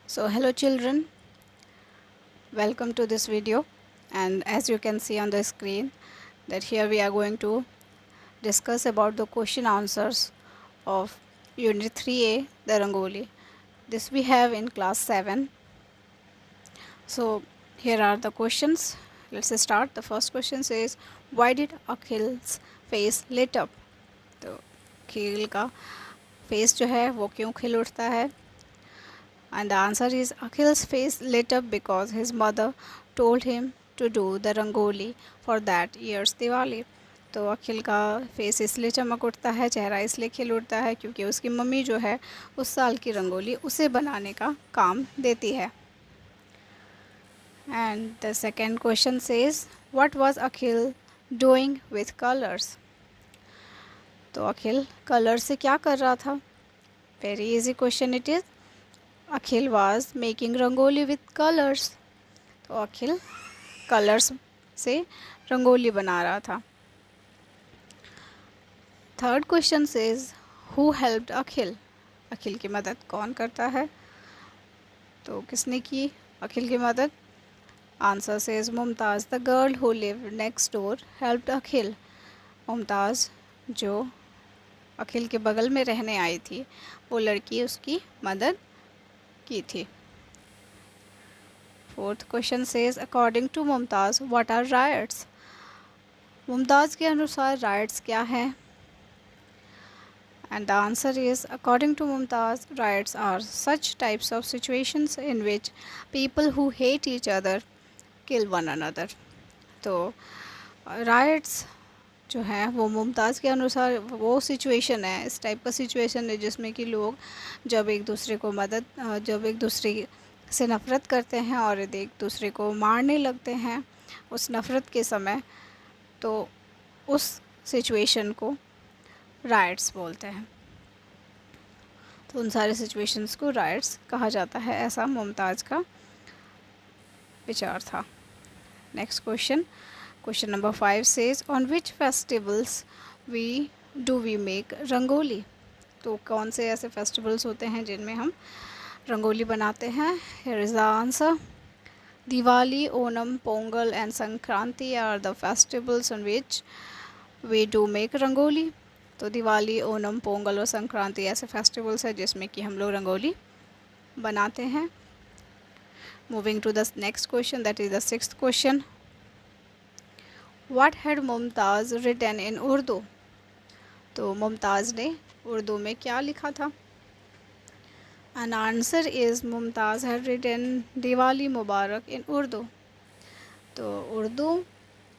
So hello children, welcome to this video, and as you can see on the screen that here we are going to discuss about the question answers of unit 3A, the Rangoli. This we have in class 7. So here are the questions. Let's start. The first question says, why did Akhil's face lit up? तो अखिल का face जो है वो क्यों खिल उठता है? And the answer is Akhil's face lit up because his mother told him to do the rangoli for that year's Diwali. तो अखिल का फेस इसलिए चमक उठता है, चेहरा इसलिए खिल उठता है क्योंकि उसकी मम्मी जो है उस साल की रंगोली उसे बनाने का काम देती है. And the second question says, what was Akhil doing with colors? तो अखिल कलर से क्या कर रहा था? Very easy question it is. Akhil was making rangoli with colours. तो अखिल कलर्स से रंगोली बना रहा था. Third question says who helped Akhil? Akhil की मदद कौन करता है? तो किसने की अखिल की मदद? Answer says Mumtaz the girl who live next door helped Akhil. Mumtaz जो अखिल के बगल में रहने आई थी वो लड़की उसकी मदद की थी. Fourth question says according to Mumtaz what are riots? Mumtaz के अनुसार राइट्स क्या हैं? And the answer is according to Mumtaz riots are such types of situations in which people who hate each other kill one another. तो riots जो है वो मुमताज़ के अनुसार वो सिचुएशन है, इस टाइप का सिचुएशन है जिसमें कि लोग जब एक दूसरे से नफ़रत करते हैं और एक दूसरे को मारने लगते हैं उस नफ़रत के समय, तो उस सिचुएशन को राइट्स बोलते हैं. तो उन सारे सिचुएशंस को राइट्स कहा जाता है, ऐसा मुमताज़ का विचार था. Next question number 5 says on which festivals we make rangoli? तो कौन से ऐसे फेस्टिवल्स होते हैं जिनमें हम रंगोली बनाते हैं? Here is the answer. Diwali, Onam, Pongal and Sankranti are the festivals on which we do make rangoli. तो दिवाली, ओनम, पोंगल और संक्रांति ऐसे फेस्टिवल्स हैं जिसमें कि हम लोग रंगोली बनाते हैं. Moving to the next question, that is the sixth question. What had Mumtaz written in Urdu? तो मुमताज़ ने उर्दू में क्या लिखा था? And answer is Mumtaz had written Diwali मुबारक इन उर्दू. तो उर्दू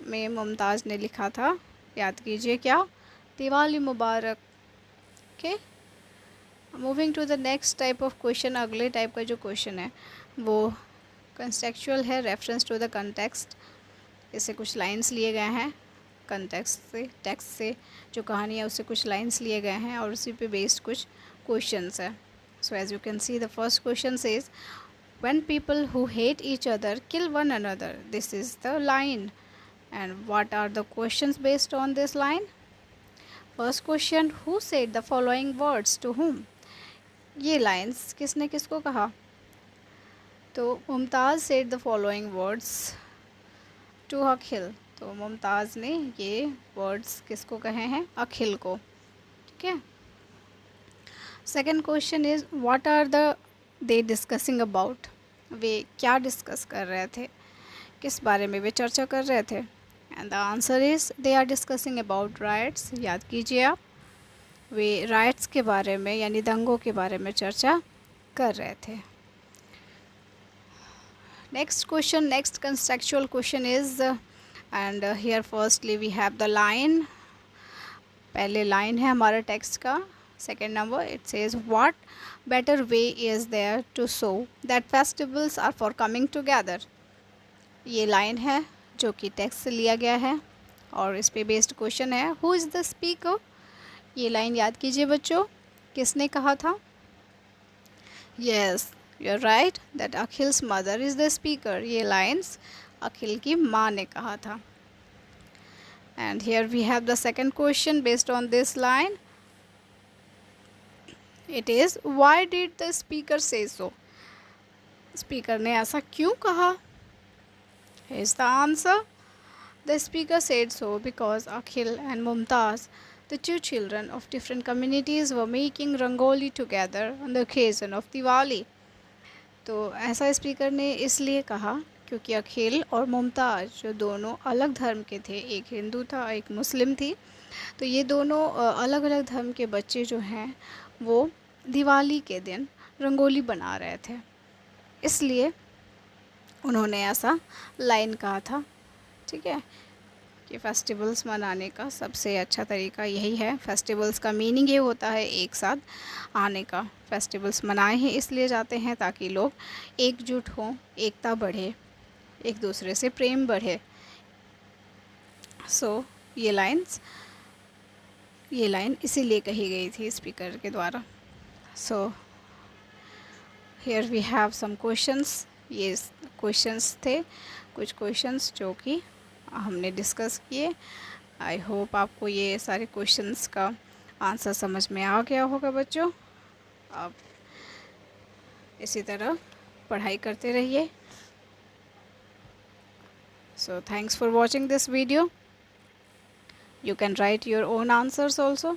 में मुमताज़ ने लिखा था, याद कीजिए क्या? दिवाली मुबारक. Okay, moving to the next type of question. अगले टाइप का जो क्वेश्चन है वो कंटेक्चुअल है, रेफरेंस टू द कंटेक्स्ट. इससे कुछ लाइंस लिए गए हैं कंटेक्स्ट से, टेक्स्ट से जो कहानी है उससे कुछ लाइंस लिए गए हैं और उसी पे बेस्ड कुछ क्वेश्चंस है. So as you can see the first question says when people who hate each other kill one another. This is the line. And what are the questions based on this line? First question, who said the following words to whom? ये lines किसने किसको कहा? तो Mumtaz said the following words to Akhil. तो मुमताज़ ने ये words किसको कहे हैं? अखिल को. ठीक है. Second question is what are they discussing about? वे क्या डिस्कस कर रहे थे? किस बारे में वे चर्चा कर रहे थे? And the answer is they are discussing about riots. याद कीजिए आप, वे राइट्स के बारे में यानी दंगों के बारे में चर्चा कर रहे थे. Next question, next conceptual question is and here firstly we have the line. पहले लाइन है हमारा टेक्स्ट का. Second number it says what better way is there to show that festivals are for coming together. ये लाइन है जो कि text से लिया गया है और इस पे बेस्ड क्वेश्चन है हु इज़ द स्पीकर. ये लाइन याद कीजिए बच्चों, किसने कहा था? Yes, you are right that Akhil's mother is the speaker. ये लाइन्स अखिल की माँ ने कहा था. And here we have the second question based on this line. It is, why did the speaker say so? Speaker ने ऐसा क्यों कहा? Here's the answer. The speaker said so because Akhil and Mumtaz, the two children of different communities, were making rangoli together on the occasion of Diwali. तो ऐसा speaker ने इसलिए कहा क्योंकि अखिल और मुमताज़ जो दोनों अलग धर्म के थे, एक हिंदू था एक मुस्लिम थी, तो ये दोनों अलग अलग धर्म के बच्चे जो हैं वो दिवाली के दिन रंगोली बना रहे थे, इसलिए उन्होंने ऐसा लाइन कहा था। ठीक है, कि फेस्टिवल्स मनाने का सबसे अच्छा तरीका यही है। फेस्टिवल्स का मीनिंग ये होता है एक साथ आने का। फेस्टिवल्स मनाए हैं इसलिए जाते हैं ताकि लोग एकजुट हों, एकता बढ़े, एक दूसरे से प्रेम बढ़े। सो ये लाइन इसीलिए कही गई थी स्पीकर के द्वारा। So here we have some questions. ये क्वेश्चंस थे कुछ क्वेश्चंस जो कि हमने डिस्कस किए। आई होप आपको ये सारे क्वेश्चंस का आंसर समझ में आ गया होगा बच्चों। आप इसी तरह पढ़ाई करते रहिए। So thanks for watching this video. You can write your own answers also.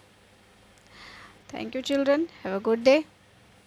Thank you children. Have a good day.